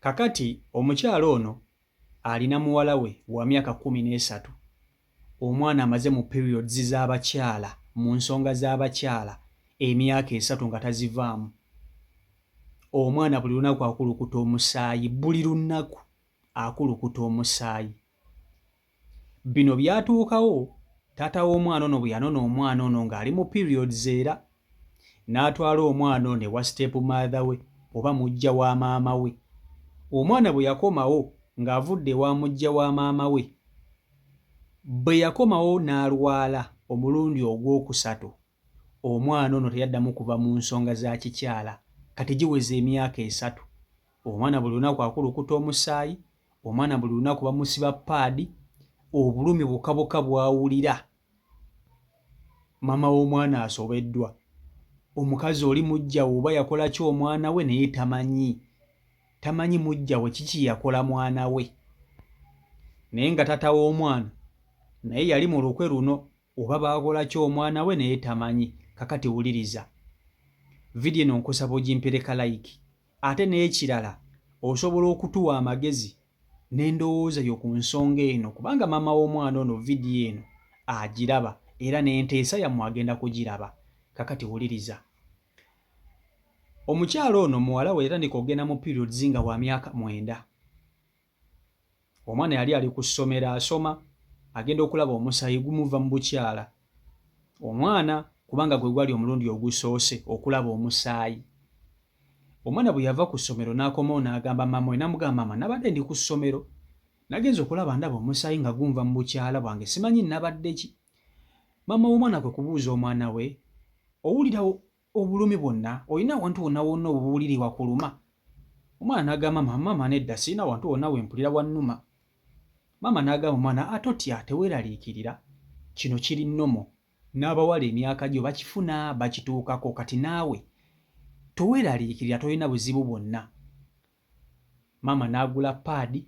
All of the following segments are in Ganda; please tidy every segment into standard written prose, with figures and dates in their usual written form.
Kakati omukyala ono alina muwala we wa myaka 13. Omwana amaze mu periods z'abakyala mu nsonga z'abakyala emyaka 3 nga tazivaamu. Omwana buli lunaku akulukuta omusaayi, buli lunaku akulukuta omusaayi. Bino byatuukawo taata w'omwana ono bwe yanona omwana ono ng'ali mu periods era n'atwala omwana ono ewa step mother we oba mujja wa maama we. Omwana bwe yakomawo ng'avudde wa mujja wa maama we, bwe yakomawo n'alwala omulundi ogwokusatu, omwana ono teyaddamu kuva mu nsonga za kikyala kati giweze emyaka 3. Omwana buli lunaku akulukuta omusaayi, omwana buli lunaku bamusiba paadi, obulumi bukabuka bw'awulira. Maama w'omwana asobeddwa. Omukazi oli mujja we oba yakola ki omwana we naye tamanyi mujja we kiki yakola mwana we. Naye nga taata w'omwana naye yali mu lukwe luno oba baakola ki omwana we naye tamanyi. Kakati wuliriza vidiyo eno nkusaba ogimpereka like, ate n'ekirala osobola okutuwa amagezi n'endowooza yo ku nsonga eno kubanga maama w'omwana ono vidiyo eno agiraba era n'enteesa yammwe agenda kugiraba. Kakati wuliriza, omukyala ono muwala we yatandika okugenda mu periods nga wa myaka 9. Omwana yali ali ku ssomero asoma, agenda okulaba omusaayi gumuva mu bukyala. Omwana kubanga gwe gwali omulundi ogusoose okulaba omusaayi. Omwana bwe yava ku ssomero n'akomawo n'agamba maama we, n'amugamba maama, nabadde ndi ku ssomero nagenza okulaba ndaba omusaayi nga gunva mu bukyala bwange, simanyi nabadde ki. Maama w'omwana kwe kubuuza omwana we, owulira obulumi bwonna, olina awantu wonna wonna obuwulirirwa kuluma? Omwana n'agamba maama nedda sirina wantu wonna wempulira wannuma. Maama n'agamba omwana, atotya teweeraliikirira, kino kiri nnomo, n'abawala emyaka gyo bakifuna bakituukako, kati naawe toweeraliikirira, tolina buzibu bwonna. Maama n'agula paadi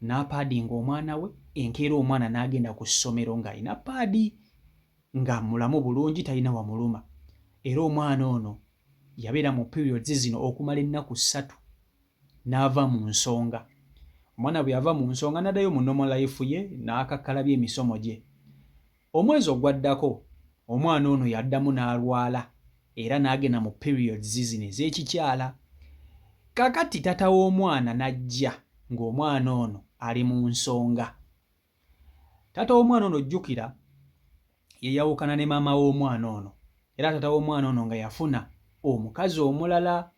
n'apaadinga omwana we, enkeera omwana n'agenda ku ssomero ng'alina paadi nga mulamu bulungi talina wamuluma. Era omwana ono yabeera mu periods zino okumala ennaku 3 n'ava mu nsonga. Omwana bwe yava mu nsonga n'addayo mu normal life ye n'akakkalabya emisomo gye. Omwezi ogwaddako omwana ono yaddamu n'alwala era n'agenda mu periods zino ez'ekikyala. Kakati taata w'omwana n'ajja ng'omwana ono ali mu nsonga. Taata w'omwana ono jjukira yeyawukana ne maama w'omwana ono, era taata w'omwana ono nga yafuna omukazi omulala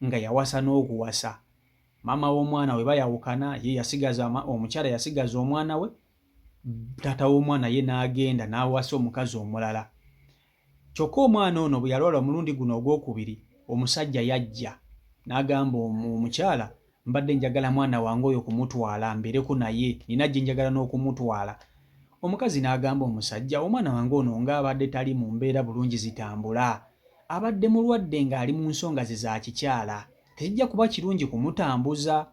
nga yawasa n'okuwasa. Maama w'omwana we bayawukana, ye yasigaza omukyala yasigaza omwana we, taata w'omwana ye n'agenda n'awasa omukazi omulala. Kyokka omwana ono bwe yalwala omulundi guno ogwokubiri, omusajja yajja n'agamba omukyala, mbadde njagala mwana wange oyo kumutwala mbeereku naye, nina gye njagala n'okumutwala. Omukazi n'agamba omusajja, omwana wange ono ng'abadde tali mu mbeera bulungi zitambula, abadde mulwadde ng'ali mu nsonga ze za kikyala, tekijja kuba kirungi kumutambuza.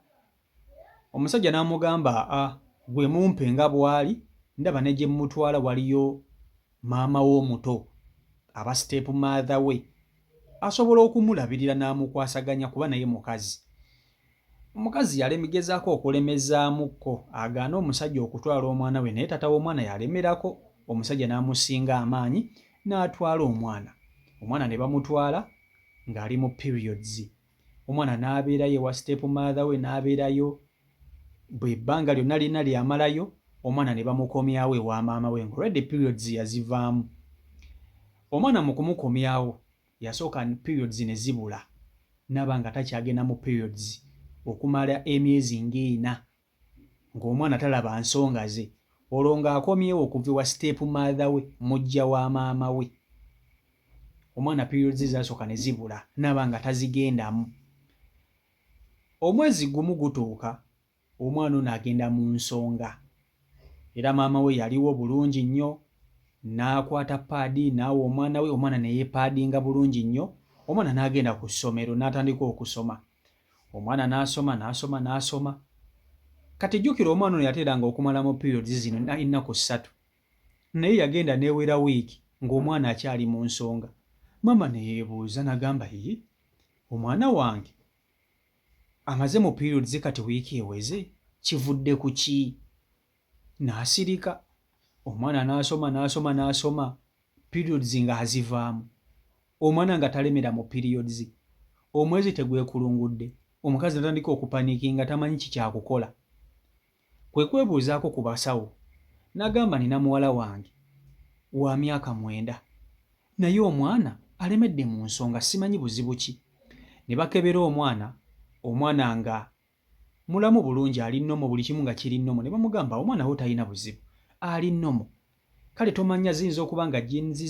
Omusajja n'amugamba, gwe mumpe nga bw'ali, ndaba ne gye mutwala waliyo maama w'omuto aba step mother we, asobola okumulabirira n'amukwasaganya kuba naye mukazi. Omukazi yalemegezaako okulemezaamuko agaana omusajja okutwala omwana we, naye taata w'omwana yalemerako. Omusajja n'amusinga amaanyi n'atwala omwana. Omwana ne bamutwala ng'ali mu periods. Omwana n'abeerayo ewa step mother we, n'abeerayo bwe bbanga lyonna lina lyamalayo, omwana ne bamukomyawo ewa maama we ng'olwedde periods yazivaamu. Omwana mu kumukomyawo yasooka periods ne zibula, n'aba nga takyagenda mu periods okumala emyezi nga 4 ng'omwana talaba nsonga ze, olwo ng'akomyewo okuva ewa step mother we, mujja wa maama we. Omwana periods zasooka ne zibula, n'aba nga tazigendamu. Omwezi gumu gutuuka, omwana ono agenda mu nsonga, era maama we yaliwo bulungi nnyo, n'akwata paadi n'awa omwana we, omwana ne yeepaadinga bulungi nnyo. Omwana n'agenda ku ssomero n'atandika okusoma. Omwana n'asoma. Kati jjukira omwana ono yateeranga okumala mu periods zino ennaku 3, naye yagenda n'ewera wiiki ng'omwana akyali mu nsonga. Maama ne yeebuuza n'agamba, omwana wange amaze mu periods kati wiiki eweze kivudde ku ki? N'asirika. Omwana n'asoma periods nga azivaamu. Omwana nga talemera mu periods. Omwezi tegwekulungudde. Omukazi natandika okupaniikinga tamanyi kikyakukola. Kwe kwebuuzaako ku basawo. N'agamba nina muwala wange wa myaka 9. Naye omwana alemedde mu nsonga simanyi buzibu ki. Ne bakebera omwana nga mulamu bulungi ali nnomo buli kimu nga kiri nnomo. Ne bamugamba omwana wo talina buzibu. Ali nnomo. Kale tomanya ziyinza okuba nga genes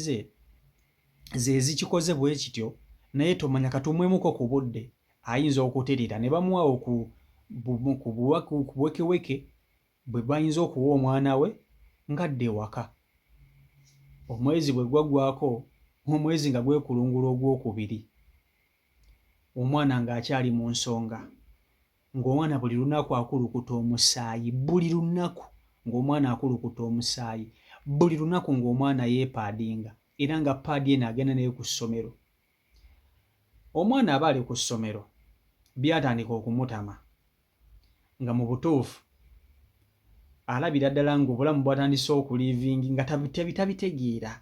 ze zikikoze bwe kityo naye tomanya katumwemuko ku budde ayinza okuterera ne bamuwa kubuwekeweke bwe bayinza okuwa omwana we ngadde ewaka. Omwezi bwe gwaggwako omwezi nga gwekulungula ogwokubiri omwana ng'akyali mu nsonga ng'omwana buli lunaku akulukuta omusaayi buli lunaku ng'omwana akulukuta omusaayi buli lunaku ng'omwana yeepaadinga era nga paadi eno agenda naye ku ssomero. Omwana aba ali ku ssomero byatandika okumutama nga mu butuufu alabira ddala ng'obulamu bwatandise okuliivingi nga tabitegeera.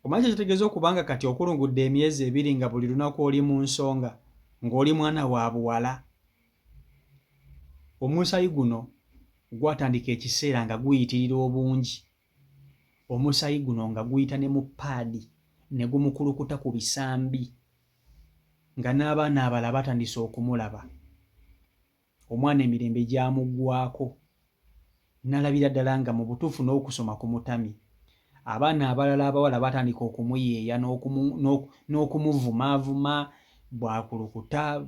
Omanyi kitegeeza okubanga kati okulungudde emyezi 2 nga buli lunaku oli mu nsonga ng'oli mwana wa buwala. Omusaayi guno gwatandika ekiseera nga guyitirira obungi. Omusaayi guno nga guyita ne mu paadi ne gumukulukuta ku bisambi nga n'abaana abalala batandise okumulaba. Omwana emirembe gyamuggwaako n'alabira ddala nga mu butuufu n'okusoma ku mutami. Abaana abalala abawala batandika okumuyeeya n'okumuvumaavuma bw'akulukuta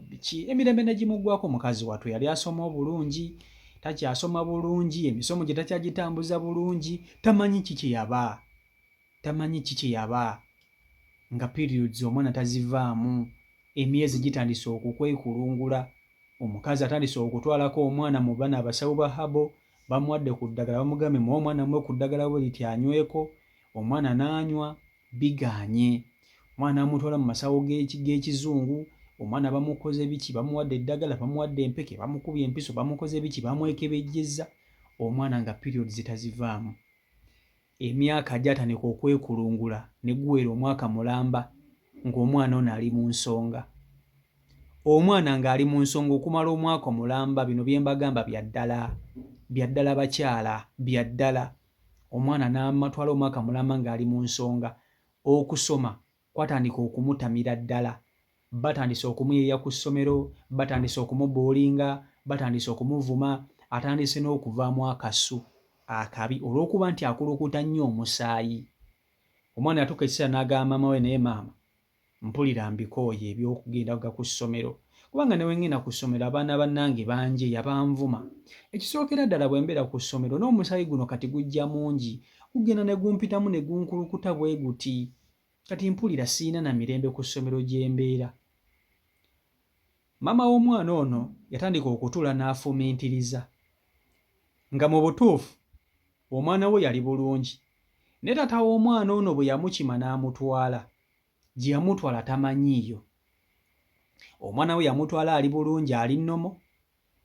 emirembe ne gimuggwaako. Mukazi wattu yali asoma obulungi takyasoma bulungi, emisomo gye takyagitambuza bulungi, tamanyi kiki yaba nga periods omwana tazivaamu. Emyezi gitandise okukwekulungula. Omukazi atandise okutwalako omwana mu bana abasawo ba habo bamuwadde ku ddagala bamugambye muwe omwana mwe ku ddagala bwe liti anyweko. Omwana n'anywa biganye. Omwana amutwala mu masawo g'ekizungu. Omwana bamukoze biki bamuwadde eddagala bamuwadde empeke bamukubye empiso bamukoze biki bamwekebejjeza. Omwana nga periods tazivaamu. Emyaka gyatandika okwekulungula ne guwera omwaka mulamba ng'omwana ono ali mu nsonga. Omwana ng'ali mu nsonga okumala omwaka mulamba bino bye mbagamba bya ddala bakyala bya ddala. Omwana n'amatwala omwaka mulamba ng'ali mu nsonga. Okusoma kwatandika okumutamira ddala. Batandise okumuyeeya ku ssomero, batandise okumuboolinga, batandise okumuvuma, atandise n'okuvaamu akasu akabi olw'okuba nti akulukuta nnyo omusaayi. Omwana yatuuka ekiseera n'agamba maama we, naye maama mpulira mbikooye eby'okugenda ku ssomero kubanga ne wengenda ku ssomero abaana bannange banjeeya banvuma. Ekisookera ddala bwe mbeera ku ssomero n'omusaayi guno kati gujja mungi gugenda ne gumpitamu ne gunkulukuta bwe guti. Kati mpulira siina na mirembe ku ssomero gye mbeera. Maama w'omwana ono yatandika okutuula n'afumiintiriza nga mu butuufu omwana we yali bulungi. Ne taata w'omwana ono bwe yamukima n'amutwala gye yamutwala tamanyiiyo. Omwana we yamutwala ali bulungi ali nnomo.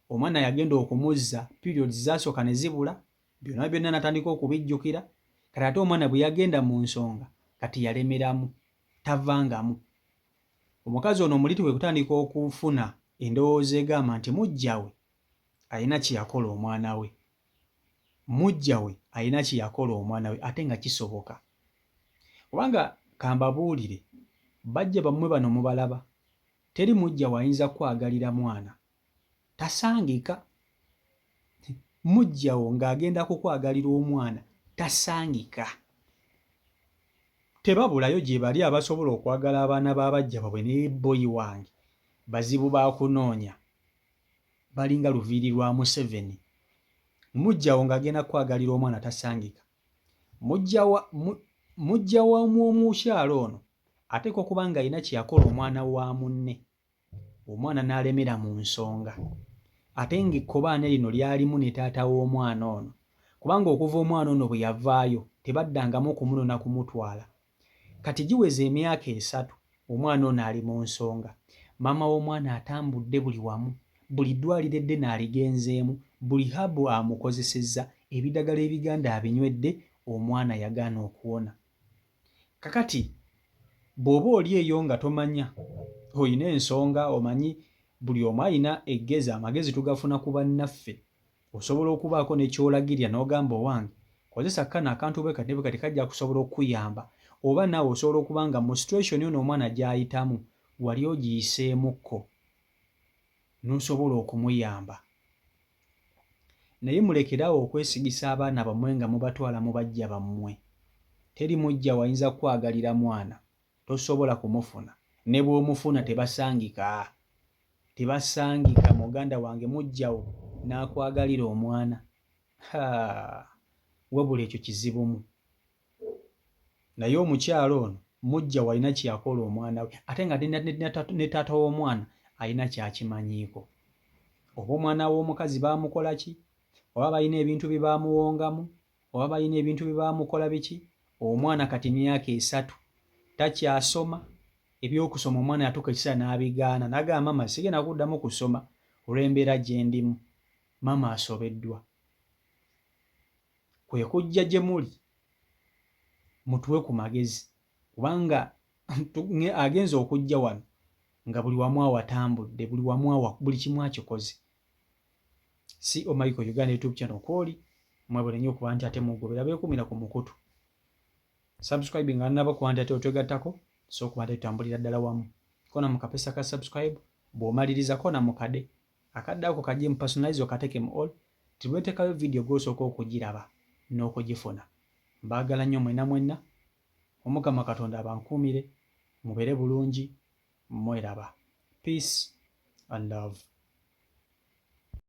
Omwana yagenda okumuzza periods zaasooka ne zibula byonna natandika okubijjukira. Kati ate omwana bwe yagenda mu nsonga kati yalemeramu tavangamu. Omukazi ono omuliti we kutandika okufuna endowooza egamba nti mujja we alina kye yakola omwana we. Ate nga kisoboka kubanga kambabuulire bajja bammwe bano mubalaba. Teri mujja wayinza kwagalira mwana tasangika. Mujjawo ng'agenda kukwagalira omwana tasangika. Tebabulayo gye bali abasobola okwagala abaana b'abajja babwe ne boyi wange bazibu ba kunoonya balinga luviiri lwa Museveni. Mujjawo ng'agenda kwagalira omwana tasangika. Mujja w'omukyalo ono ateeka okuba nga alina kye yakola omwana wa munne. Omwana n'alemera mu nsonga ate ng'ekkobaane lino lyalimu ne taata w'omwana ono kubanga okuva omwana ono bwe yavaayo tebaddangamu kumunona kumutwala. Kati giweze emyaka 3 omwana ono ali mu nsonga. maama w'omwana atambudde buli wamu, buli ddwaliro eddene aligenzeemu, buli habu amukozesezza, ebidagala ebiganda abinywedde, omwana yagaana okuwona. Kakati bw'oba oli eyo nga tomanya, oyina ensonga, omanyi buli omu alina eggezi, amagezi tugafuna ku bannaffe, osobola okubaako ne ky'olagirya n'ogamba owange kozesa kano akantu bwe kati ne bwe kati kajja kusobola okukuyamba, oba naawe osobola okuba nga mu situation ono omwana gy'ayitamu wali ogiyiseemukko n'osobola okumuyamba. Naye mulekeraawo okwesigisa abaana bammwe nga mubatwala mu bajja bammwe. Teri mujja wayinza kukwagalira mwana, tosobola kumufuna. Ne bw'omufuna tebasangika. Tebasangika muganda wange mujjawo n'akwagalira omwana. Wabula ekyo kizibumu. Naye omukyalo ono mujja walina kyakola omwana we, ate nga ne taata w'omwana alina kyakimanyiiko. Oba omwana w'omukazi baamukola ki? Oba balina ebintu bye baamuwongamu? Oba balina ebintu bye baamukola biki? Omwana kati myaka 3 takyasoma. Ebyokusoma omwana yatuuka ekiseera n'abigaana, n'agamba maama sigenda kuddamu kusoma olw'embeera gye ndimu. Maama asobeddwa. Kwe kujja gye muli mutuwe ku magezi, kubanga agenza okujja wano nga buli wamu awatambudde, buli wamu buli kimu akikoze. Si Michael Uganda YouTube channel kwoli mwebale nnyo okuba nti ate mugobera beekumira ku mukutu. Subscribe nga naba ku ate otwegattako so okuba nti tutambulira ddala wamu. Kona mu kapesa ka subscribe bw'omaliriza kona mu kade akadde ako kajje mu personalize okateke mu all tibweteekayo video gw'osooka okugiraba n'okugifuna. Mbaagala nnyo mwenna. Omukama Katonda abankuumire mubeere bulungi, mweraba. Peace and love.